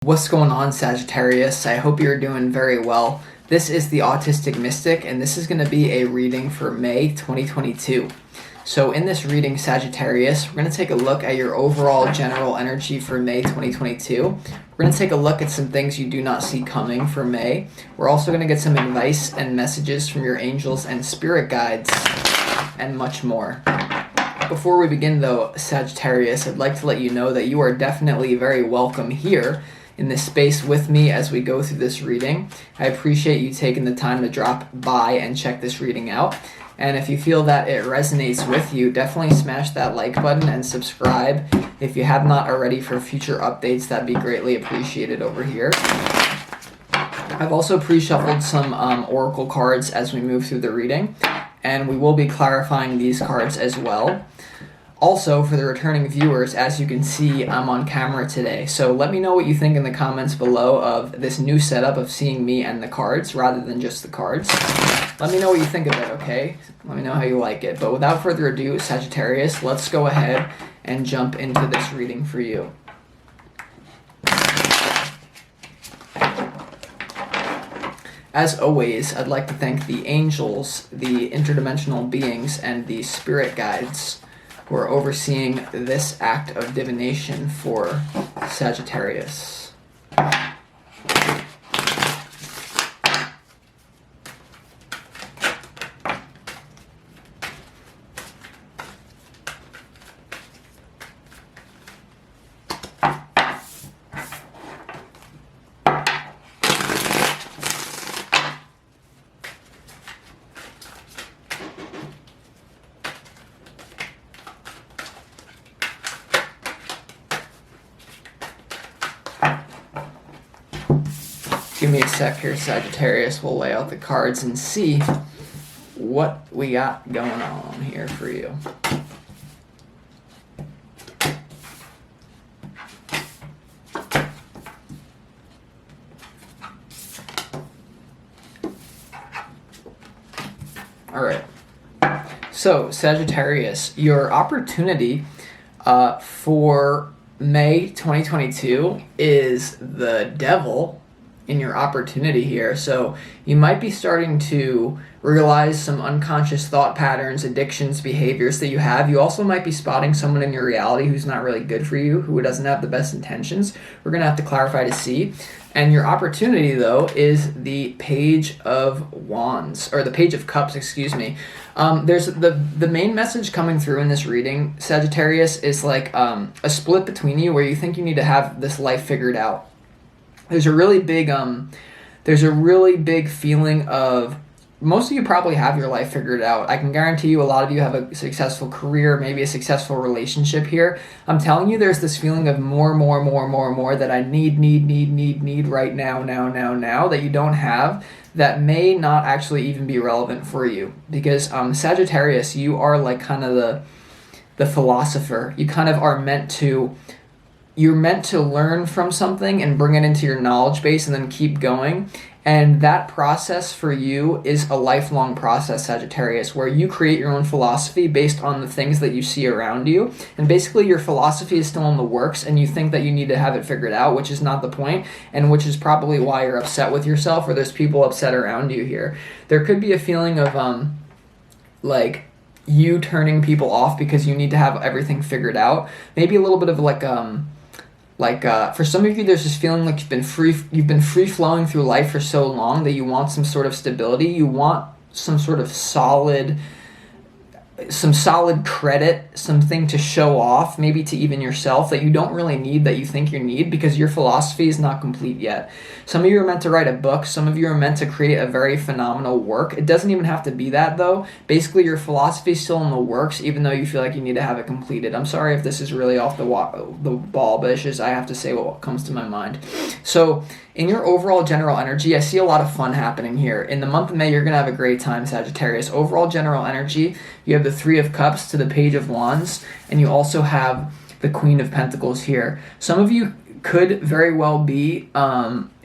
What's going on, Sagittarius? I hope you're doing very well. This is the Autistic Mystic, and this is going to be a reading for May 2022. So in this reading, Sagittarius, we're going to take a look at your overall general energy for May 2022. We're going to take a look at some things you do not see coming for May. We're also going to get some advice and messages from your angels and spirit guides, and much more. Before we begin though, Sagittarius, I'd like to let you know that you are definitely very welcome here in this space with me as we go through this reading. I appreciate you taking the time to drop by and check this reading out. And if you feel that it resonates with you, definitely smash that like button and subscribe if you have not already for future updates. That'd be greatly appreciated over here. I've also pre-shuffled some oracle cards as we move through the reading, and we will be clarifying these cards as well. Also, for the returning viewers, as you can see, I'm on camera today. So let me know what you think in the comments below of this new setup of seeing me and the cards rather than just the cards. Let me know what you think of it, okay? Let me know how you like it. But without further ado, Sagittarius, let's go ahead and jump into this reading for you. As always, I'd like to thank the angels, the interdimensional beings, and the spirit guides who are overseeing this act of divination for Sagittarius. Give me a sec here, Sagittarius. We'll lay out the cards and see what we got going on here for you. All right. So, Sagittarius, your opportunity for May 2022 is the Devil in your opportunity here. So you might be starting to realize some unconscious thought patterns, addictions, behaviors that you have. You also might be spotting someone in your reality who's not really good for you, who doesn't have the best intentions. We're going to have to clarify to see. And your opportunity, though, is the Page of Wands, or the Page of Cups, excuse me. There's the main message coming through in this reading, Sagittarius, is like a split between you where you think you need to have this life figured out. There's a really big feeling of, most of you probably have your life figured out. I can guarantee you a lot of you have a successful career, maybe a successful relationship here. I'm telling you, there's this feeling of more that I need right now that you don't have, that may not actually even be relevant for you. Because Sagittarius, you are like kind of the philosopher. You kind of are you're meant to learn from something and bring it into your knowledge base and then keep going. And that process for you is a lifelong process, Sagittarius, where you create your own philosophy based on the things that you see around you. And basically your philosophy is still in the works and you think that you need to have it figured out, which is not the point, and which is probably why you're upset with yourself, or there's people upset around you here. There could be a feeling of like you turning people off because you need to have everything figured out. Maybe a little bit of for some of you, there's this feeling like you've been free flowing through life for so long that you want some sort of stability. You want some sort of solid credit, something to show off, maybe to even yourself, that you don't really need, that you think you need, because your philosophy is not complete yet. Some of you are meant to write a book. Some of you are meant to create a very phenomenal work. It doesn't even have to be that, though. Basically, your philosophy is still in the works, even though you feel like you need to have it completed. I'm sorry if this is really off the ball, but it's just I have to say what comes to my mind. So in your overall general energy, I see a lot of fun happening here. In the month of May, you're going to have a great time, Sagittarius. Overall general energy, you have the Three of Cups to the Page of Wands, and you also have the Queen of Pentacles here. Some of you could very well be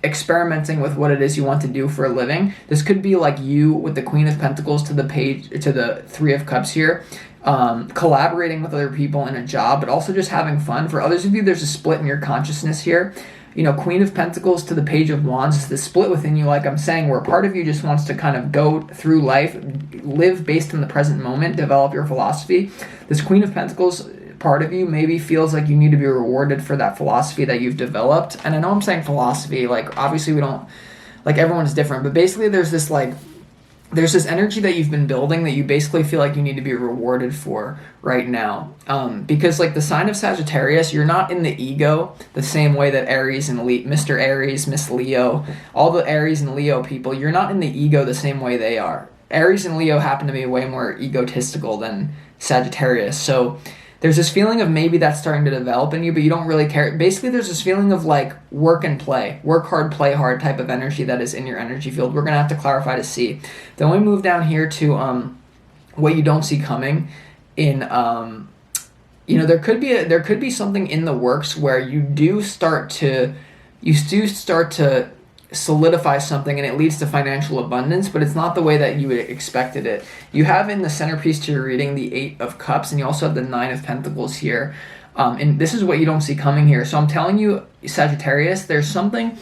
experimenting with what it is you want to do for a living. This could be like you with the Queen of Pentacles to the Three of Cups here. Collaborating with other people in a job, but also just having fun. For others of you, there's a split in your consciousness here. Queen of Pentacles to the Page of Wands is the split within you, like I'm saying, where part of you just wants to kind of go through life, live based in the present moment, develop your philosophy. This Queen of Pentacles part of you maybe feels like you need to be rewarded for that philosophy that you've developed. And I know I'm saying philosophy, like obviously we don't, like everyone's different, but basically there's this energy that you've been building that you basically feel like you need to be rewarded for right now. Because like the sign of Sagittarius, you're not in the ego the same way that Aries and Mr. Aries, Miss Leo, all the Aries and Leo people, you're not in the ego the same way they are. Aries and Leo happen to be way more egotistical than Sagittarius. So there's this feeling of maybe that's starting to develop in you, but you don't really care. Basically, there's this feeling of like work and play, work hard, play hard type of energy that is in your energy field. We're going to have to clarify to see. Then we move down here to what you don't see coming in, there could be something in the works where you do start to solidify something and it leads to financial abundance, but it's not the way that you expected it. You have in the centerpiece to your reading the 8 of Cups, and you also have the 9 of Pentacles here. And this is what you don't see coming here. So I'm telling you, Sagittarius, there's something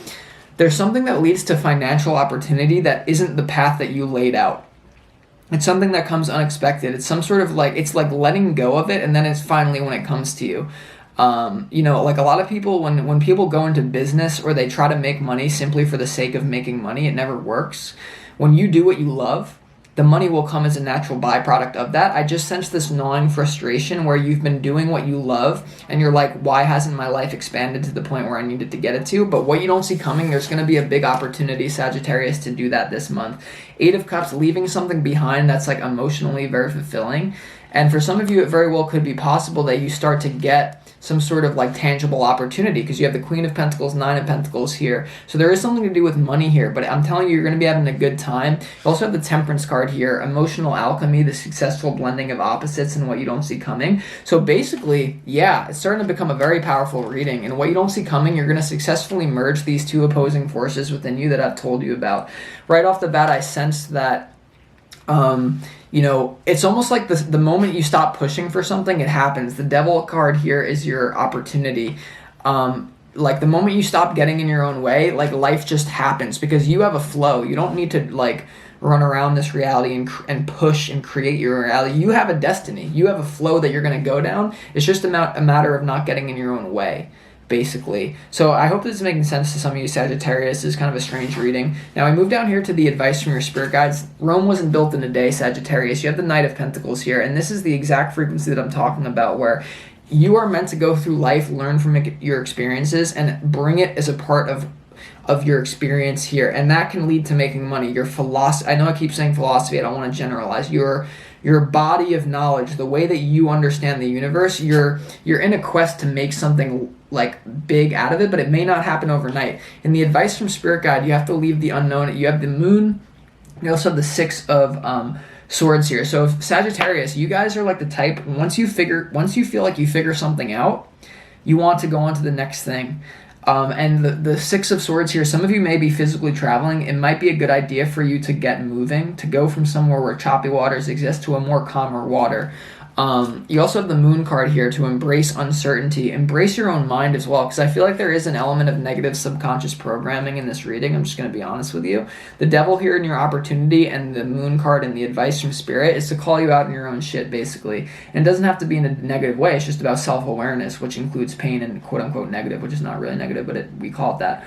that leads to financial opportunity that isn't the path that you laid out. It's something that comes unexpected. It's some sort of like, it's like letting go of it, and then it's finally when it comes to you. Like a lot of people, when people go into business or they try to make money simply for the sake of making money, it never works. When you do what you love, the money will come as a natural byproduct of that. I just sense this gnawing frustration where you've been doing what you love and you're like, why hasn't my life expanded to the point where I needed to get it to? But what you don't see coming, there's going to be a big opportunity, Sagittarius, to do that this month. 8 of Cups, leaving something behind that's like emotionally very fulfilling. And for some of you, it very well could be possible that you start to get some sort of like tangible opportunity because you have the Queen of Pentacles, 9 of Pentacles here. So there is something to do with money here, but I'm telling you, you're going to be having a good time. You also have the Temperance card here, emotional alchemy, the successful blending of opposites and what you don't see coming. So basically, yeah, it's starting to become a very powerful reading. And what you don't see coming, you're going to successfully merge these two opposing forces within you that I've told you about. Right off the bat, I sensed that it's almost like the moment you stop pushing for something, it happens. The Devil card here is your opportunity. Like the moment you stop getting in your own way, like life just happens because you have a flow. You don't need to like run around this reality and push and create your reality. You have a destiny. You have a flow that you're going to go down. It's just a matter of not getting in your own way, basically. So I hope this is making sense to some of you, Sagittarius. This is kind of a strange reading. Now I move down here to the advice from your spirit guides. Rome wasn't built in a day, Sagittarius. You have the Knight of Pentacles here, and this is the exact frequency that I'm talking about, where you are meant to go through life, learn from your experiences, and bring it as a part of your experience here, and that can lead to making money. Your philosophy, I know I keep saying philosophy, I don't want to generalize. Your body of knowledge, the way that you understand the universe, you're in a quest to make something like big out of it, but it may not happen overnight. In the advice from Spirit Guide, you have to leave the unknown. You have the Moon, you also have the 6 of Swords here. So Sagittarius, you guys are like the type, once you feel like you figure something out, you want to go on to the next thing. And the 6 of Swords here, some of you may be physically traveling. It might be a good idea for you to get moving, to go from somewhere where choppy waters exist to a more calmer water. You also have the Moon card here to embrace uncertainty, embrace your own mind as well, because I feel like there is an element of negative subconscious programming in this reading. I'm just going to be honest with you. The Devil here in your opportunity and the Moon card and the advice from Spirit is to call you out in your own shit, basically. And it doesn't have to be in a negative way. It's just about self-awareness, which includes pain and quote-unquote negative, which is not really negative, but we call it that.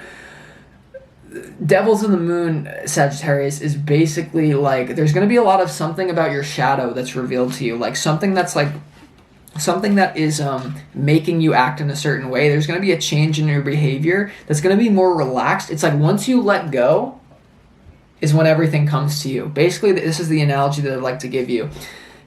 Devils in the Moon, Sagittarius, is basically like there's going to be a lot of something about your shadow that's revealed to you, like something that is making you act in a certain way. There's going to be a change in your behavior that's going to be more relaxed. It's like once you let go is when everything comes to you. Basically, this is the analogy that I'd like to give you.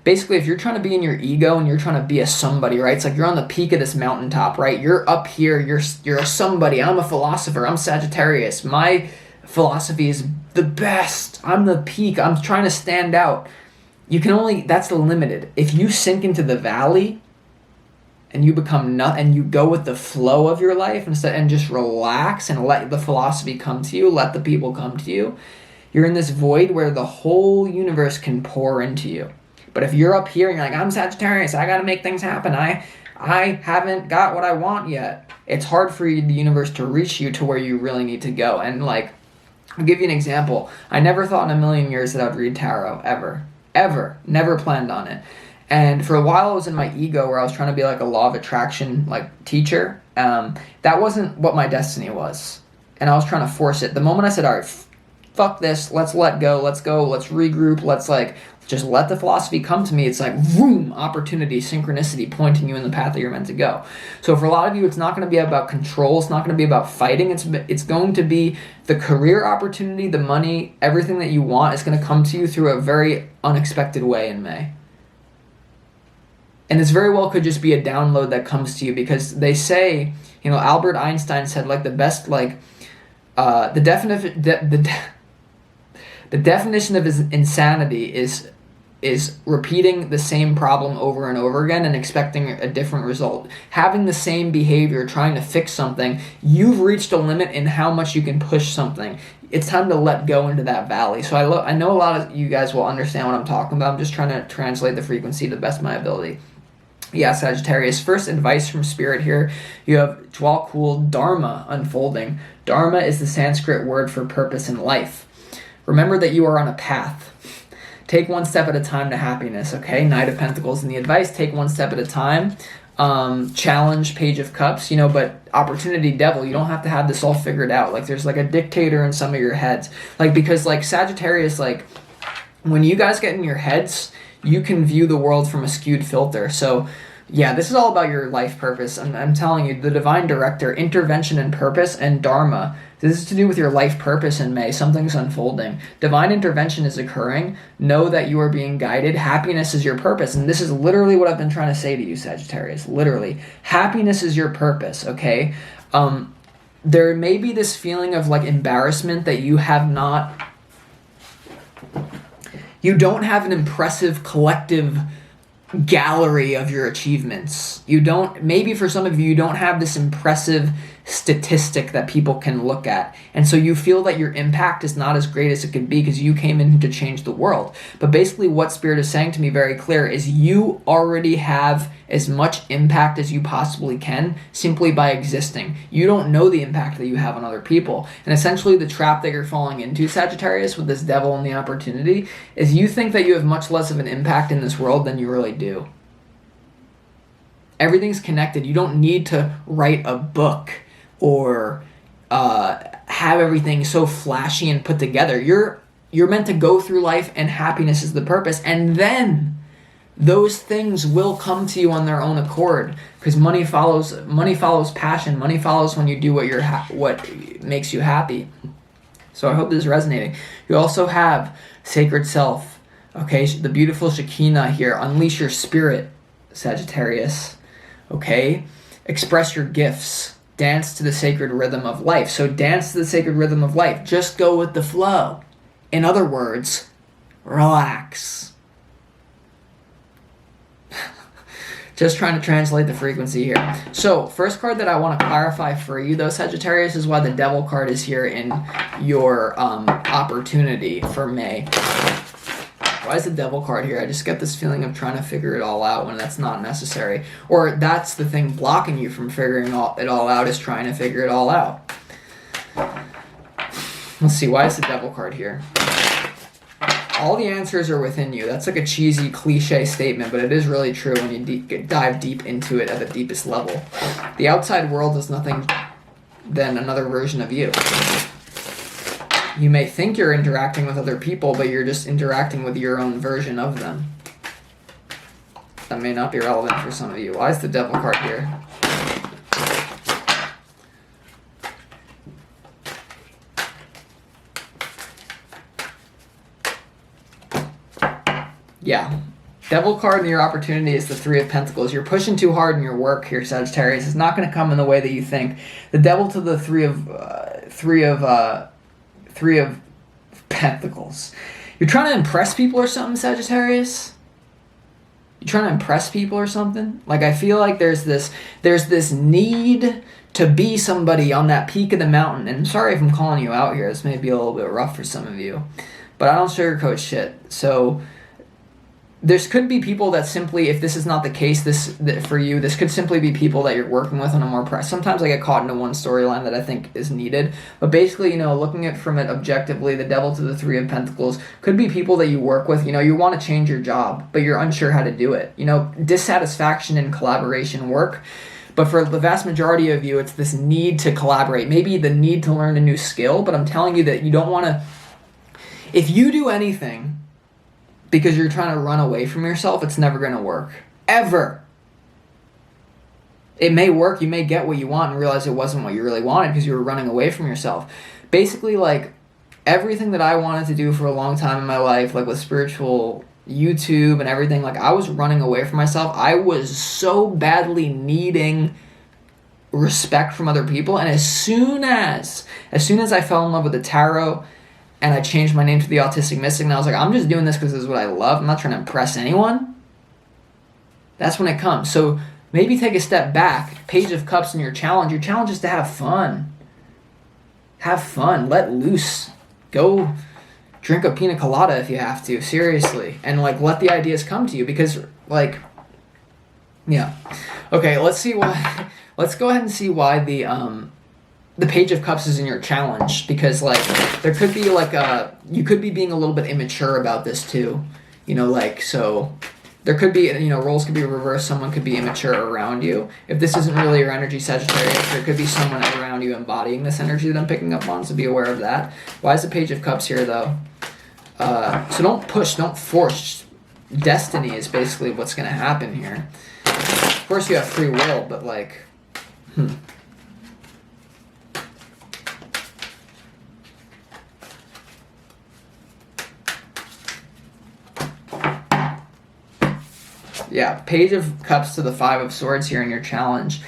Basically, if you're trying to be in your ego and you're trying to be a somebody, right? It's like you're on the peak of this mountaintop, right? You're up here, you're a somebody. I'm a philosopher. I'm Sagittarius. My philosophy is the best. I'm the peak. I'm trying to stand out. That's the limited. If you sink into the valley and you become and you go with the flow of your life and just relax and let the philosophy come to you, let the people come to you, you're in this void where the whole universe can pour into you. But if you're up here and you're like, I'm Sagittarius, I got to make things happen. I haven't got what I want yet. it's hard for the universe to reach you to where you really need to go. And like, I'll give you an example. I never thought in a million years that I would read tarot, ever, never planned on it. And for a while I was in my ego where I was trying to be like a law of attraction like teacher. That wasn't what my destiny was. And I was trying to force it. The moment I said, all right, fuck this, let's let go, let's regroup, let's like just let the philosophy come to me. It's like, boom, opportunity, synchronicity pointing you in the path that you're meant to go. So for a lot of you, it's not going to be about control. It's not going to be about fighting. It's going to be the career opportunity, the money, everything that you want is going to come to you through a very unexpected way in May. And this very well could just be a download that comes to you, because they say, you know, Albert Einstein said like the best, like the definition of insanity is repeating the same problem over and over again and expecting a different result. Having the same behavior, trying to fix something, you've reached a limit in how much you can push something. It's time to let go into that valley. So I know a lot of you guys will understand what I'm talking about. I'm just trying to translate the frequency to the best of my ability. Yeah, Sagittarius. First advice from Spirit here. You have Jwal Kul Dharma unfolding. Dharma is the Sanskrit word for purpose in life. Remember that you are on a path. Take one step at a time to happiness, okay? Knight of Pentacles in the advice. Take one step at a time. Challenge, Page of Cups, you know, but opportunity, Devil. You don't have to have this all figured out. Like, there's like a dictator in some of your heads. Like, because like Sagittarius, like when you guys get in your heads, you can view the world from a skewed filter. So yeah, this is all about your life purpose. I'm telling you, the divine director, intervention and purpose, and dharma. This is to do with your life purpose in May. Something's unfolding. Divine intervention is occurring. Know that you are being guided. Happiness is your purpose. And this is literally what I've been trying to say to you, Sagittarius. Literally. Happiness is your purpose, okay? There may be this feeling of like embarrassment that you don't have an impressive collective gallery of your achievements. Maybe for some of you don't have this impressive statistic that people can look at. And so you feel that your impact is not as great as it could be because you came in to change the world. But basically what Spirit is saying to me very clear is you already have as much impact as you possibly can simply by existing. You don't know the impact that you have on other people. And essentially the trap that you're falling into, Sagittarius, with this devil and the opportunity, is you think that you have much less of an impact in this world than you really do. Everything's connected. You don't need to write a book or have everything so flashy and put together. You're meant to go through life, and happiness is the purpose. And then those things will come to you on their own accord, because money follows passion. Money follows when you do what makes you happy. So I hope this is resonating. You also have Sacred Self. Okay, the beautiful Shekinah here. Unleash your spirit, Sagittarius. Okay, express your gifts. Dance to the sacred rhythm of life. So dance to the sacred rhythm of life. Just go with the flow. In other words, relax. Just trying to translate the frequency here. So first card that I want to clarify for you, though, Sagittarius, is why the Devil card is here in your opportunity for May. Why is the Devil card here? I just get this feeling of trying to figure it all out when that's not necessary. Or that's the thing blocking you from figuring it all out, is trying to figure it all out. Let's see, why is the Devil card here? All the answers are within you. That's like a cheesy cliche statement, but it is really true when you dive deep into it at the deepest level. The outside world is nothing than another version of you. You may think you're interacting with other people, but you're just interacting with your own version of them. That may not be relevant for some of you. Why is the Devil card here? Yeah. Devil card in your opportunity is the Three of Pentacles. You're pushing too hard in your work here, Sagittarius. It's not going to come in the way that you think. The Devil to the Three of Pentacles. You're trying to impress people or something, Sagittarius? You trying to impress people or something? Like, I feel like there's this need to be somebody on that peak of the mountain. And I'm sorry if I'm calling you out here. This may be a little bit rough for some of you. But I don't sugarcoat shit. So This could be people that simply, if this is not the case, for you, this could simply be people that you're working with on a more sometimes I get caught into one storyline that I think is needed. But basically, looking at from it objectively, the Devil to the Three of Pentacles could be people that you work with. You want to change your job, but you're unsure how to do it. Dissatisfaction in collaboration work. But for the vast majority of you, it's this need to collaborate. Maybe the need to learn a new skill, but I'm telling you that you don't want to... If you do anything because you're trying to run away from yourself, it's never going to work. Ever. It may work, you may get what you want and realize it wasn't what you really wanted because you were running away from yourself. Basically, like, everything that I wanted to do for a long time in my life, like with spiritual YouTube and everything, like, I was running away from myself. I was so badly needing respect from other people, and as soon as I fell in love with the tarot and I changed my name to the Autistic Mystic, and I was like, I'm just doing this because this is what I love. I'm not trying to impress anyone. That's when it comes. So maybe take a step back. Page of Cups in your challenge. Your challenge is to have fun. Have fun. Let loose. Go drink a pina colada if you have to. Seriously. And, like, let the ideas come to you because, like, yeah. Okay, let's go ahead and see why the Page of Cups is in your challenge, because, like, there could be, like, you could be being a little bit immature about this too, so there could be, roles could be reversed. Someone could be immature around you. If this isn't really your energy, Sagittarius, there could be someone around you embodying this energy that I'm picking up on, so be aware of that. Why is the Page of Cups here, though? So don't push, don't force. Destiny is basically what's going to happen here. Of course, you have free will, but, like, Yeah, Page of Cups to the Five of Swords here in your challenge.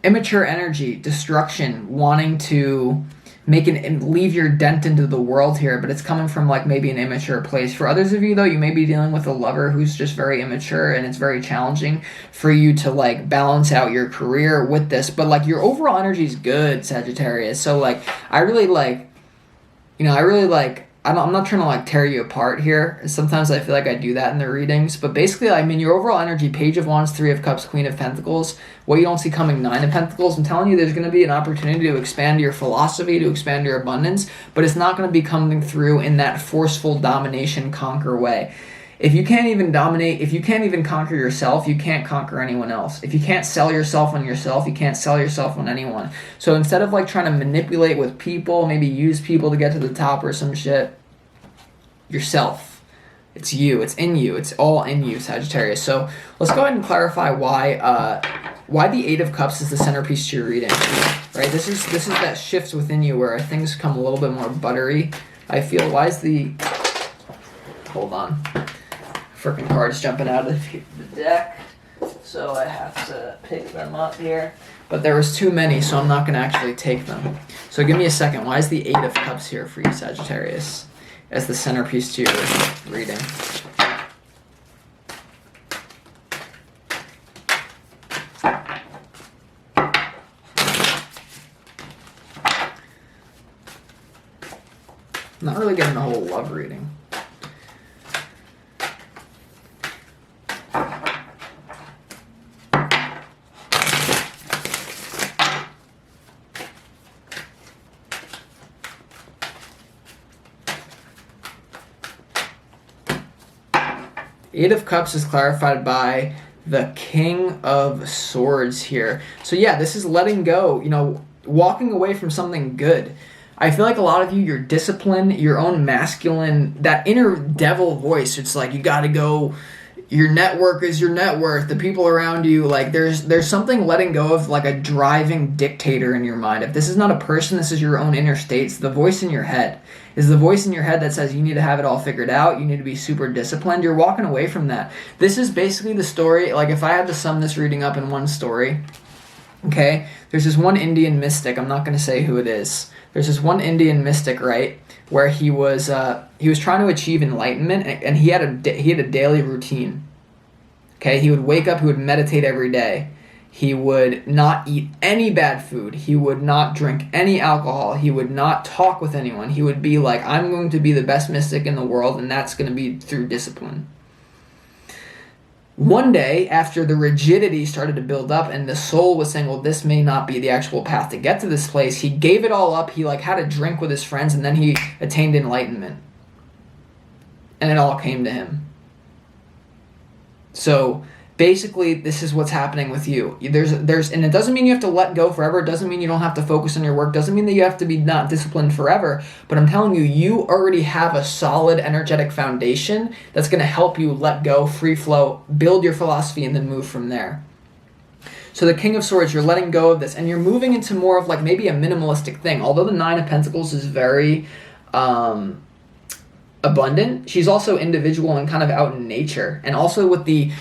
Immature energy, destruction, wanting to leave your dent into the world here, but it's coming from, like, maybe an immature place. For others of you, though, you may be dealing with a lover who's just very immature, and it's very challenging for you to, like, balance out your career with this. But, like, your overall energy is good, Sagittarius. So, like, I'm not trying to, like, tear you apart here. Sometimes I feel like I do that in the readings. But basically, your overall energy, Page of Wands, Three of Cups, Queen of Pentacles, what you don't see coming, Nine of Pentacles. I'm telling you, there's going to be an opportunity to expand your philosophy, to expand your abundance, but it's not going to be coming through in that forceful domination, conquer way. If you can't even dominate, if you can't even conquer yourself, you can't conquer anyone else. If you can't sell yourself on yourself, you can't sell yourself on anyone. So instead of, like, trying to manipulate with people, maybe use people to get to the top or some shit, yourself. It's you. It's in you. It's all in you, Sagittarius. So let's go ahead and clarify why the Eight of Cups is the centerpiece to your reading. Right? This is that shift within you where things come a little bit more buttery. I feel. Why is the... Hold on. Freaking cards jumping out of the deck, so I have to pick them up here. But there was too many, so I'm not going to actually take them. So give me a second. Why is the Eight of Cups here for you, Sagittarius, as the centerpiece to your reading? I'm not really getting the whole love reading. Eight of Cups is clarified by the King of Swords here. So yeah, this is letting go, walking away from something good. I feel like a lot of you, your discipline, your own masculine, that inner devil voice, it's like, you gotta go, your network is your net worth, the people around you, like, there's something letting go of, like, a driving dictator in your mind. If this is not a person, this is your own inner states. The voice in your head is the voice in your head that says you need to have it all figured out, you need to be super disciplined. You're walking away from that. This is basically the story, like, if I had to sum this reading up in one story, okay, there's this one Indian mystic, I'm not going to say who it is. There's this one Indian mystic, right, where he was trying to achieve enlightenment, and he had a daily routine. Okay, he would wake up, he would meditate every day. He would not eat any bad food. He would not drink any alcohol. He would not talk with anyone. He would be like, I'm going to be the best mystic in the world, and that's going to be through discipline. One day, after the rigidity started to build up and the soul was saying, well, this may not be the actual path to get to this place, he gave it all up. He like had a drink with his friends, and then he attained enlightenment. And it all came to him. So basically, this is what's happening with you. And it doesn't mean you have to let go forever. It doesn't mean you don't have to focus on your work. It doesn't mean that you have to be not disciplined forever. But I'm telling you, you already have a solid energetic foundation that's going to help you let go, free flow, build your philosophy, and then move from there. So the King of Swords, you're letting go of this, and you're moving into more of like maybe a minimalistic thing. Although the Nine of Pentacles is very abundant, she's also individual and kind of out in nature. And also with the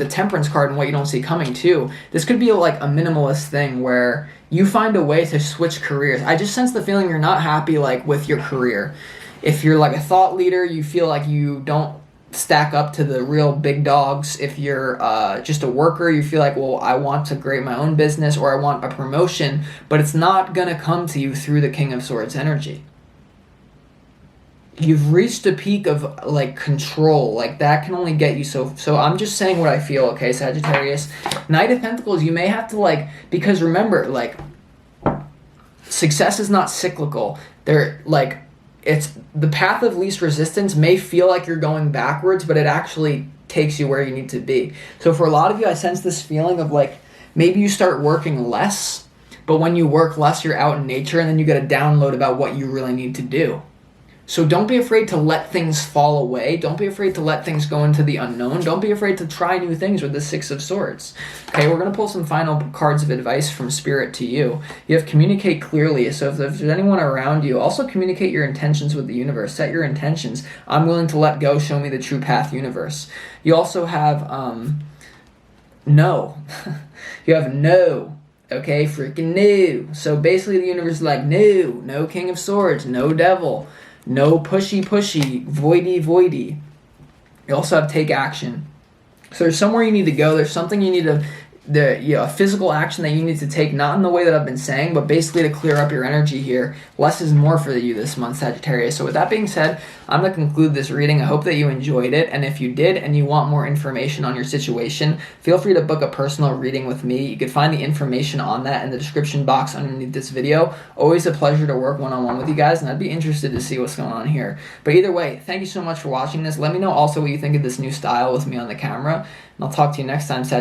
Temperance card and what you don't see coming too, this could be like a minimalist thing where you find a way to switch careers. I just sense the feeling you're not happy like with your career. If you're like a thought leader, you feel like you don't stack up to the real big dogs. If you're just a worker, you feel like, well, I want to create my own business or I want a promotion, but it's not gonna come to you through the King of Swords energy. You've reached a peak of like control, like that can only get you so I'm just saying what I feel, okay, Sagittarius. Knight of Pentacles, you may have to like, because remember, like, success is not cyclical. It's the path of least resistance may feel like you're going backwards, but it actually takes you where you need to be. So for a lot of you, I sense this feeling of like, maybe you start working less, but when you work less, you're out in nature, and then you get a download about what you really need to do. So don't be afraid to let things fall away. Don't be afraid to let things go into the unknown. Don't be afraid to try new things with the Six of Swords. Okay, we're going to pull some final cards of advice from Spirit to you. You have communicate clearly. So if there's anyone around you, also communicate your intentions with the universe. Set your intentions. I'm willing to let go. Show me the true path, universe. You also have no. You have no. Okay, freaking no. So basically the universe is like, no King of Swords, no Devil. No pushy, voidy. You also have take action. So there's somewhere you need to go. There's something you need to, a physical action that you need to take, not in the way that I've been saying, but basically to clear up your energy here. Less is more for you this month, Sagittarius. So with that being said, I'm going to conclude this reading. I hope that you enjoyed it. And if you did and you want more information on your situation, feel free to book a personal reading with me. You can find the information on that in the description box underneath this video. Always a pleasure to work one-on-one with you guys, and I'd be interested to see what's going on here. But either way, thank you so much for watching this. Let me know also what you think of this new style with me on the camera, and I'll talk to you next time, Sagittarius.